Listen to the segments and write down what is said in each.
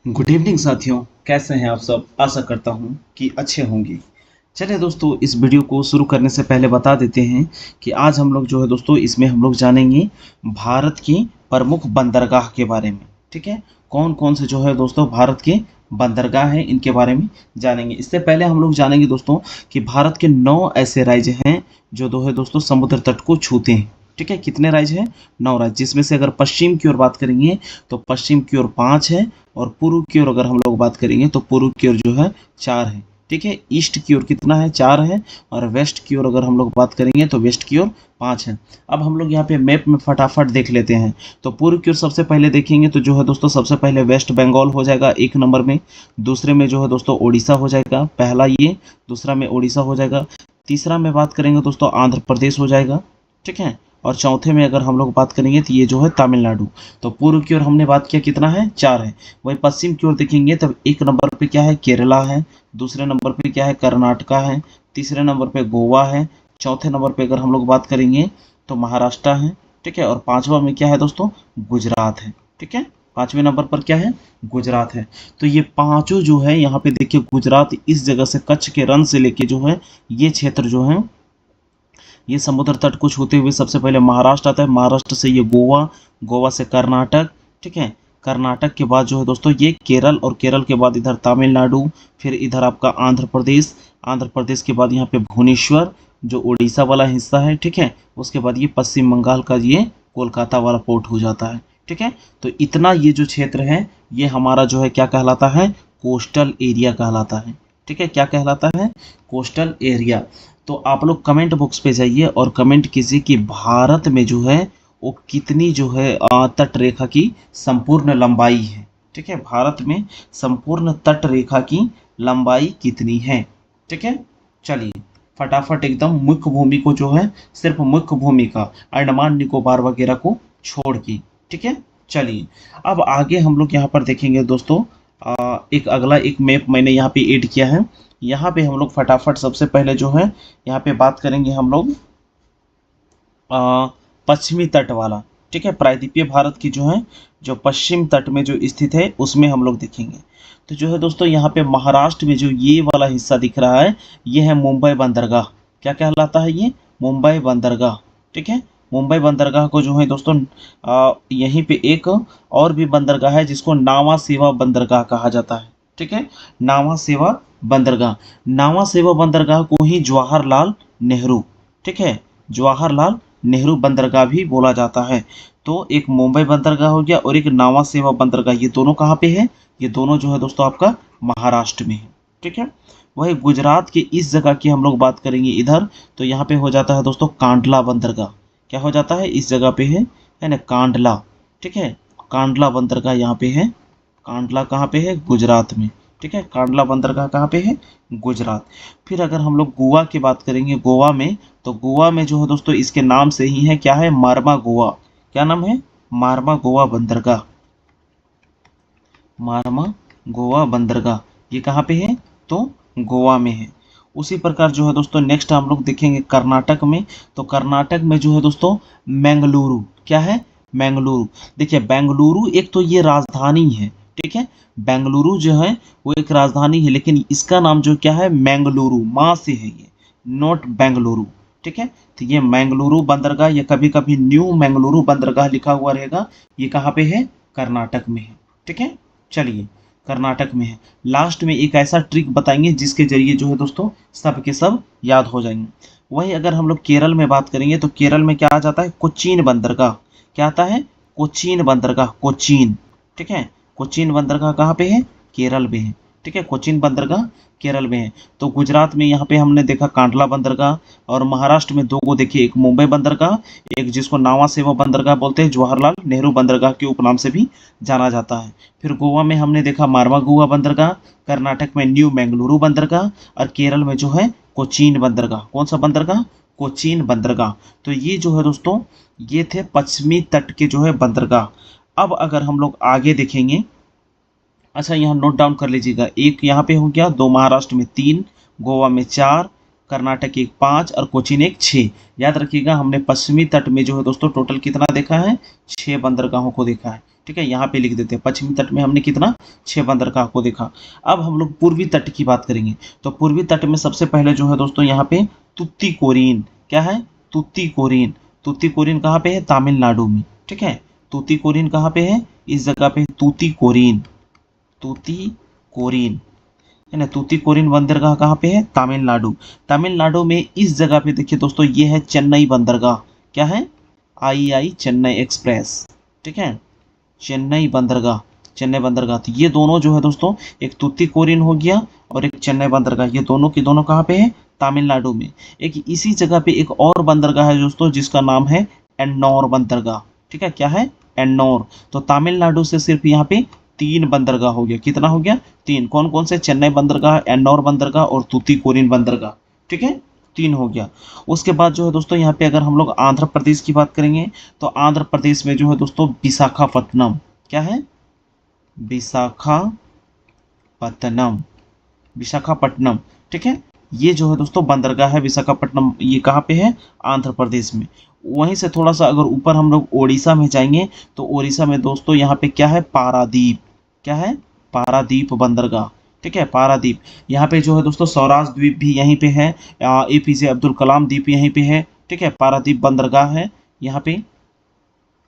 Good evening साथियों, कैसे हैं आप सब। आशा करता हूं कि अच्छे होंगे। चलिए दोस्तों, इस वीडियो को शुरू करने से पहले बता देते हैं कि आज हम लोग जो है दोस्तों इसमें हम लोग जानेंगे भारत की प्रमुख बंदरगाह के बारे में। ठीक है, कौन कौन से जो है दोस्तों भारत के बंदरगाह हैं इनके बारे में जानेंगे। इससे पहले हम लोग जानेंगे दोस्तों कि भारत के 9 ऐसे राज्य हैं जो दो है दोस्तों समुद्र तट को छूते हैं। ठीक है, कितने राज्य हैं? 9 राज्य, जिसमें से अगर पश्चिम की ओर बात करेंगे तो पश्चिम की ओर 5 है, और पूर्व की ओर अगर हम लोग बात करेंगे तो पूर्व की ओर जो है 4 है। ठीक है, ईस्ट की ओर कितना है? 4 है, और वेस्ट की ओर अगर हम लोग बात करेंगे तो वेस्ट की ओर 5 है। अब हम लोग यहाँ पे मैप में फटाफट देख लेते हैं। तो पूर्व की ओर सबसे पहले देखेंगे तो जो है दोस्तों सबसे पहले वेस्ट बंगाल हो जाएगा 1 नंबर में। दूसरे में जो है दोस्तों उड़ीसा हो जाएगा, पहला ये, दूसरा में उड़ीसा हो जाएगा। तीसरा में बात करेंगे दोस्तों आंध्र प्रदेश हो जाएगा। ठीक है, और चौथे में अगर हम लोग बात करेंगे तो ये जो है तमिलनाडु। तो पूर्व की ओर हमने बात किया कितना है? 4 है। वही पश्चिम की ओर देखेंगे तब 1 नंबर पे क्या है? केरला है। दूसरे नंबर पे क्या है? कर्नाटका है। तीसरे नंबर पे गोवा है। चौथे नंबर पे अगर हम लोग बात करेंगे तो महाराष्ट्र है। ठीक है, और पांचवा में क्या है दोस्तों? गुजरात है। ठीक है, पांचवें नंबर पर क्या है? गुजरात है। तो ये पांचों जो है यहाँ पे देखिए, गुजरात इस जगह से कच्छ के रण से लेके जो है ये क्षेत्र जो है ये समुद्र तट को छूते हुए सबसे पहले महाराष्ट्र आता है। महाराष्ट्र से ये गोवा, गोवा से कर्नाटक। ठीक है, कर्नाटक के बाद जो है दोस्तों ये केरल, और केरल के बाद इधर तमिलनाडु, फिर इधर आपका आंध्र प्रदेश। आंध्र प्रदेश के बाद यहाँ पे भुवनेश्वर जो उड़ीसा वाला हिस्सा है। ठीक है, उसके बाद ये पश्चिम बंगाल का ये कोलकाता वाला पोर्ट हो जाता है। ठीक है, तो इतना ये जो क्षेत्र है ये हमारा जो है क्या कहलाता है? कोस्टल एरिया कहलाता है। ठीक है, क्या कहलाता है? Coastal area. तो आप लोग कमेंट बॉक्स पे जाइए और कमेंट कीजिए कि भारत में जो है वो कितनी जो है तट रेखा की संपूर्ण लंबाई है। ठीक है, भारत में संपूर्ण तट रेखा की लंबाई कितनी है? ठीक है, चलिए फटाफट एकदम मुख्य भूमि को जो है, सिर्फ मुख्य भूमि का, अंडमान निकोबार वगैरह को छोड़ के। ठीक है, चलिए अब आगे हम लोग यहाँ पर देखेंगे दोस्तों। एक अगला एक मैप मैंने यहाँ पे ऐड किया है। यहाँ पे हम लोग फटाफट सबसे पहले जो है यहाँ पे बात करेंगे हम लोग पश्चिमी तट वाला। ठीक है, प्रायद्वीपीय भारत की जो है जो पश्चिम तट में जो स्थित है उसमें हम लोग देखेंगे। तो जो है दोस्तों यहाँ पे महाराष्ट्र में जो ये वाला हिस्सा दिख रहा है ये है मुंबई बंदरगाह। क्या कहलाता है ये? मुंबई बंदरगाह। ठीक है, मुंबई बंदरगाह को जो है दोस्तों यहीं पे एक और भी बंदरगाह है जिसको नावा सेवा बंदरगाह कहा जाता है। ठीक है, नावा सेवा बंदरगाह। नावा सेवा बंदरगाह को ही जवाहरलाल नेहरू, ठीक है, जवाहरलाल नेहरू बंदरगाह भी बोला जाता है। तो एक मुंबई बंदरगाह हो गया और एक नावा सेवा बंदरगाह, ये दोनों कहाँ पे है? ये दोनों जो है दोस्तों आपका महाराष्ट्र में है। ठीक है, वही गुजरात के इस जगह की हम लोग बात करेंगे इधर, तो यहाँ पे हो जाता है दोस्तों कांडला बंदरगाह। क्या हो जाता है? इस जगह पे है ना, कांडला। ठीक है, कांडला बंदरगाह यहाँ पे है। कांडला कहाँ पे है? गुजरात में। ठीक है, कांडला बंदरगाह कहाँ पे है? गुजरात। फिर अगर हम लोग गोवा की बात करेंगे, गोवा में, तो गोवा में जो है दोस्तों इसके नाम से ही है, क्या है? मारवा गोवा। क्या नाम है? मारवा गोवा बंदरगाह। मारवा गोवा बंदरगाह ये कहाँ पे है? तो गोवा में है। उसी प्रकार जो है दोस्तों नेक्स्ट हम लोग देखेंगे कर्नाटक में। तो कर्नाटक में जो है दोस्तों मैंगलुरु। क्या है? मैंगलुरु। देखिए बेंगलुरु एक तो ये राजधानी है। ठीक है, बेंगलुरु जो है वो एक राजधानी है, लेकिन इसका नाम जो क्या है? मैंगलुरु, माँ से है ये, नॉट बेंगलुरु। ठीक है, तो ये मैंगलुरु बंदरगाह, या कभी कभी न्यू मैंगलुरु बंदरगाह लिखा हुआ रहेगा, ये कहाँ पे है? कर्नाटक में है। ठीक है, चलिए कर्नाटक में है। लास्ट में एक ऐसा ट्रिक बताएंगे जिसके जरिए जो है दोस्तों सब के सब याद हो जाएंगे। वही अगर हम लोग केरल में बात करेंगे तो केरल में क्या आ जाता है? कोचीन बंदरगाह। क्या आता है? कोचीन बंदरगाह, कोचीन। ठीक है, कोचीन बंदरगाह कहाँ पे है? केरल में है। ठीक है, कोचीन बंदरगाह केरल में है। तो गुजरात में यहाँ पे हमने देखा कांडला बंदरगाह, और महाराष्ट्र में दो को देखिए, एक मुंबई बंदरगाह, एक जिसको नावा सेवा बंदरगाह बोलते हैं, जवाहरलाल नेहरू बंदरगाह के उपनाम से भी जाना जाता है। फिर गोवा में हमने देखा मारवा गोवा बंदरगाह, कर्नाटक में न्यू मैंगलुरु बंदरगाह, और केरल में जो है कोचीन बंदरगाह। कौन सा बंदरगाह? कोचीन बंदरगाह। तो ये जो है दोस्तों ये थे पश्चिमी तट के जो है बंदरगाह। अब अगर हम लोग आगे देखेंगे, अच्छा यहाँ नोट डाउन कर लीजिएगा, एक यहाँ पे हो गया, दो महाराष्ट्र में 3, गोवा में 4, कर्नाटक एक 5 और कोचीन एक 6। याद रखिएगा हमने पश्चिमी तट में जो है दोस्तों टोटल कितना देखा है? 6 बंदरगाहों को देखा है। ठीक है, यहाँ पे लिख देते हैं। पश्चिमी तट में हमने कितना 6 बंदरगाह को देखा। अब हम लोग पूर्वी तट की बात करेंगे। तो पूर्वी तट में सबसे पहले जो है दोस्तों यहाँ पे तुतीकोरिन, क्या है, तुतीकोरिन। तुतीकोरिन कहाँ पे है, तमिलनाडु में। ठीक है, तुतीकोरिन कहाँ पे है, इस जगह पे तुतीकोरिन, तुतीकोरिन है ना। तुतीकोरिन बंदरगाह कहाँ पे है, तमिलनाडु। तमिलनाडु में इस जगह पे देखिए दोस्तों, ये है चेन्नई बंदरगाह। क्या है, आई चेन्नई एक्सप्रेस। ठीक है, चेन्नई बंदरगाह, चेन्नई बंदरगाह। तो ये दोनों जो है दोस्तों, एक तुतीकोरिन हो गया और एक चेन्नई बंदरगाह, ये दोनों के दोनों कहाँ पे है, तमिलनाडु में। एक इसी जगह पे एक और बंदरगाह है दोस्तों, जिसका नाम है एन्नौर बंदरगाह। ठीक है, क्या है, एन्नौर। तो तमिलनाडु से सिर्फ यहाँ पे 3 बंदरगाह हो गया। कितना हो गया, 3। कौन कौन से, चेन्नई बंदरगाह, एन्नौर बंदरगाह और तुतीकोरिन बंदरगाह। ठीक है, 3 हो गया। उसके बाद जो है दोस्तों, यहाँ पे अगर हम लोग आंध्र प्रदेश की बात करेंगे, तो आंध्र प्रदेश में जो है दोस्तों विशाखापत्तनम, क्या है, विशाखापत्तनम, विशाखापट्टनम। ठीक है, ये जो है दोस्तों बंदरगाह है विशाखापट्टनम, ये कहाँ पे है, आंध्र प्रदेश में। वहीं से थोड़ा सा अगर ऊपर हम लोग ओडिशा में जाएंगे, तो ओडिशा में दोस्तों यहाँ पे क्या है, पारादीप। क्या है, पारादीप बंदरगाह। ठीक है, पारादीप। यहाँ पे जो है दोस्तों स्वराज द्वीप भी यहीं पे है, APJ अब्दुल कलाम द्वीप यहीं पे है। ठीक है, पारादीप बंदरगाह है यहाँ पे।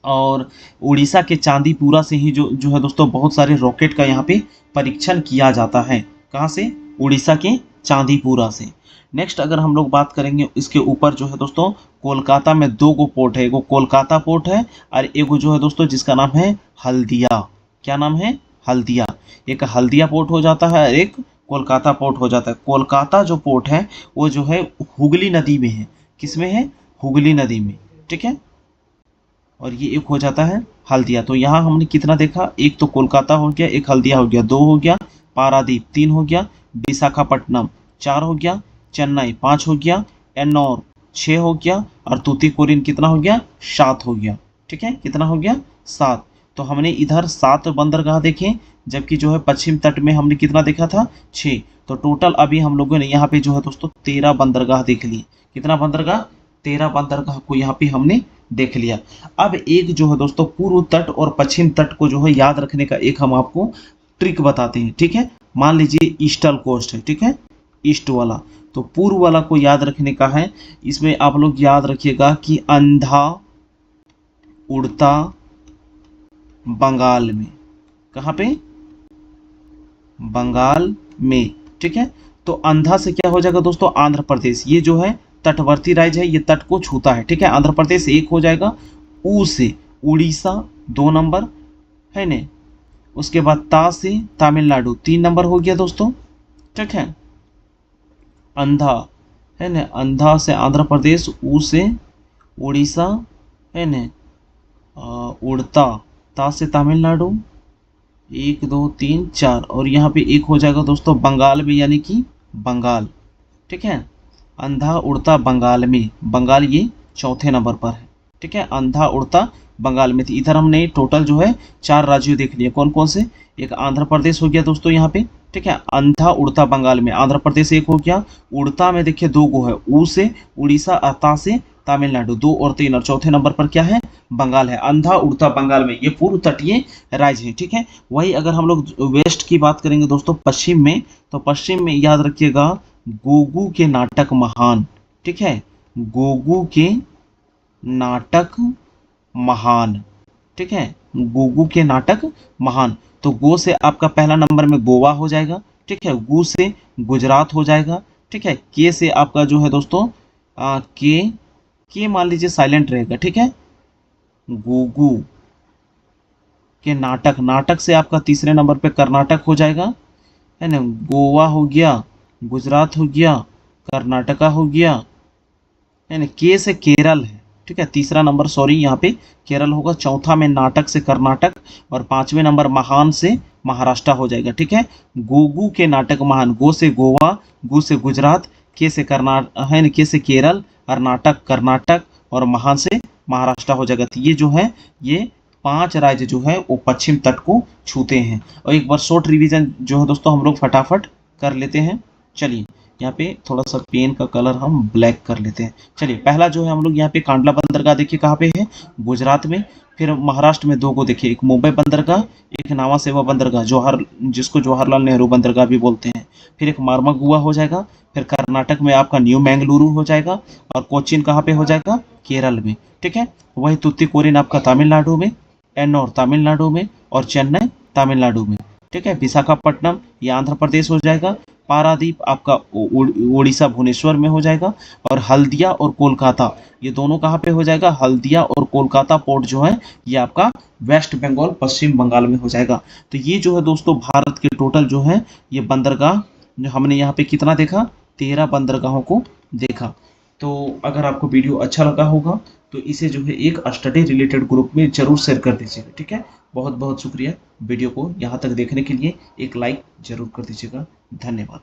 और उड़ीसा के चांदीपुरा से ही जो है दोस्तों, बहुत सारे रॉकेट का यहाँ पे परीक्षण किया जाता है। कहाँ से, उड़ीसा के चांदीपुरा से। नेक्स्ट अगर हम लोग बात करेंगे, इसके ऊपर जो है दोस्तों, कोलकाता में 2 गो पोर्ट है। एगो कोलकाता पोर्ट है और एगो जो है दोस्तों जिसका नाम है हल्दिया। क्या नाम है, हल्दिया। एक हल्दिया पोर्ट हो जाता है और एक कोलकाता पोर्ट हो जाता है। कोलकाता जो पोर्ट है वो जो है हुगली नदी में है। किसमें है, हुगली नदी में। ठीक है, और ये एक हो जाता है हल्दिया। तो यहाँ हमने कितना देखा, एक तो कोलकाता हो गया, एक हल्दिया हो गया, 2 हो गया, पारादीप 3 हो गया, विशाखापट्टनम 4 हो गया, चेन्नई 5 हो गया, एन्नौर 6 हो गया और तुतीकोरिन कितना हो गया, 7 हो गया। ठीक है, कितना हो गया, 7। तो हमने इधर 7 बंदरगाह देखे, जबकि जो है पश्चिम तट में हमने कितना देखा था, 6। तो टोटल अभी हम लोगों ने यहाँ पे जो है दोस्तों 13 बंदरगाह देख लिए। कितना बंदरगाह, 13 बंदरगाह को यहाँ पे हमने देख लिया। अब एक जो है दोस्तों पूर्व तट और पश्चिम तट को जो है याद रखने का एक हम आपको ट्रिक बताते हैं। ठीक है, मान लीजिए ईस्टर्न कोस्ट है। ठीक है, ईस्ट वाला, तो पूर्व वाला को याद रखने का है। इसमें आप लोग याद रखिएगा कि अंधा उड़ता बंगाल में। कहाँ पे, बंगाल में। ठीक है, तो अंधा से क्या हो जाएगा दोस्तों, आंध्र प्रदेश। ये जो है तटवर्ती राज्य है, ये तट को छूता है। ठीक है, आंध्र प्रदेश 1 हो जाएगा। ऊ से उड़ीसा 2 नंबर है ने। उसके बाद ता से तमिलनाडु 3 नंबर हो गया दोस्तों। ठीक है, अंधा है ने, अंधा से आंध्र प्रदेश, ऊ से उड़ीसा है ने, उड़ता ता से तमिलनाडु 1 2 3 4, और यहाँ पे एक हो जाएगा दोस्तों बंगाल में, यानी कि बंगाल। ठीक है, अंधा उड़ता बंगाल में, बंगाल ये 4थे नंबर पर है। ठीक है, अंधा उड़ता बंगाल में थी। इधर हमने टोटल जो है 4 राज्य देख लिए। कौन कौन से, एक आंध्र प्रदेश हो गया दोस्तों यहाँ पे। ठीक है, अंधा उड़ता बंगाल में आंध्र प्रदेश 1 हो गया। उड़ता में देखिए 2 गो है, ऊ से उड़ीसा, अता से तमिलनाडु 2 और 3, और 4थे नंबर पर क्या है, बंगाल है। अंधा उड़ता बंगाल में, ये पूर्व तटीय राज्य है। ठीक है, वही अगर हम लोग वेस्ट की बात करेंगे दोस्तों, पश्चिम में, तो पश्चिम में याद रखिएगा गोगू के नाटक महान। ठीक है, गोगू के नाटक महान। ठीक है, गोगू के नाटक महान। तो गो से आपका पहला नंबर में गोवा हो जाएगा। ठीक है, गु से गुजरात हो जाएगा। ठीक है, के से आपका जो है दोस्तों के मान लीजिए साइलेंट रहेगा। ठीक है, गोगू के नाटक, नाटक से आपका तीसरे नंबर पे कर्नाटक हो जाएगा, है ना। गोवा हो गया, गुजरात हो गया, कर्नाटका हो गया, है ना। के से केरल है। ठीक है, तीसरा नंबर सॉरी यहाँ पे केरल होगा। चौथा में नाटक से कर्नाटक, और 5वें नंबर महान से महाराष्ट्र हो जाएगा। ठीक है, गोगू के नाटक महान, गो से गोवा, गु से गुजरात, के से कर्नाटक है, के से केरल, कर्नाटक और महान से महाराष्ट्र हो जाएगा। तो ये जो है, ये 5 राज्य जो है वो पश्चिम तट को छूते हैं। और एक बार शॉर्ट रिवीजन जो है दोस्तों हम लोग फटाफट कर लेते हैं। चलिए, यहाँ पे थोड़ा सा पेन का कलर हम ब्लैक कर लेते हैं। चलिए पहला जो है हम लोग यहाँ पे कांडला बंदरगाह देखिए कहाँ पे है, गुजरात में। फिर महाराष्ट्र में 2 को देखिए, एक मुंबई बंदरगाह, एक नावा सेवा बंदरगाह जिसको जवाहरलाल नेहरू बंदरगाह भी बोलते हैं। फिर एक मार्मागुआ हो जाएगा। फिर कर्नाटक में आपका न्यू मैंगलुरु हो जाएगा। और कोचीन कहाँ पे हो जाएगा, केरल में। ठीक है, वही तुत्तीकोरिन आपका तमिलनाडु में, एन्नौर तमिलनाडु में, और चेन्नई तमिलनाडु में। ठीक है, विशाखापट्टनम ये आंध्र प्रदेश हो जाएगा। पारादीप आपका उड़ीसा भुवनेश्वर में हो जाएगा। और हल्दिया और कोलकाता ये दोनों कहाँ पे हो जाएगा, हल्दिया और कोलकाता पोर्ट जो है ये आपका वेस्ट बंगाल पश्चिम बंगाल में हो जाएगा। तो ये जो है दोस्तों भारत के टोटल जो है ये बंदरगाह जो हमने यहाँ पे कितना देखा, 13 बंदरगाहों को देखा। तो अगर आपको वीडियो अच्छा लगा होगा तो इसे जो है एक स्टडी रिलेटेड ग्रुप में जरूर शेयर कर दीजिएगा। ठीक है, बहुत बहुत शुक्रिया वीडियो को यहाँ तक देखने के लिए। एक लाइक जरूर कर दीजिएगा। धन्यवाद।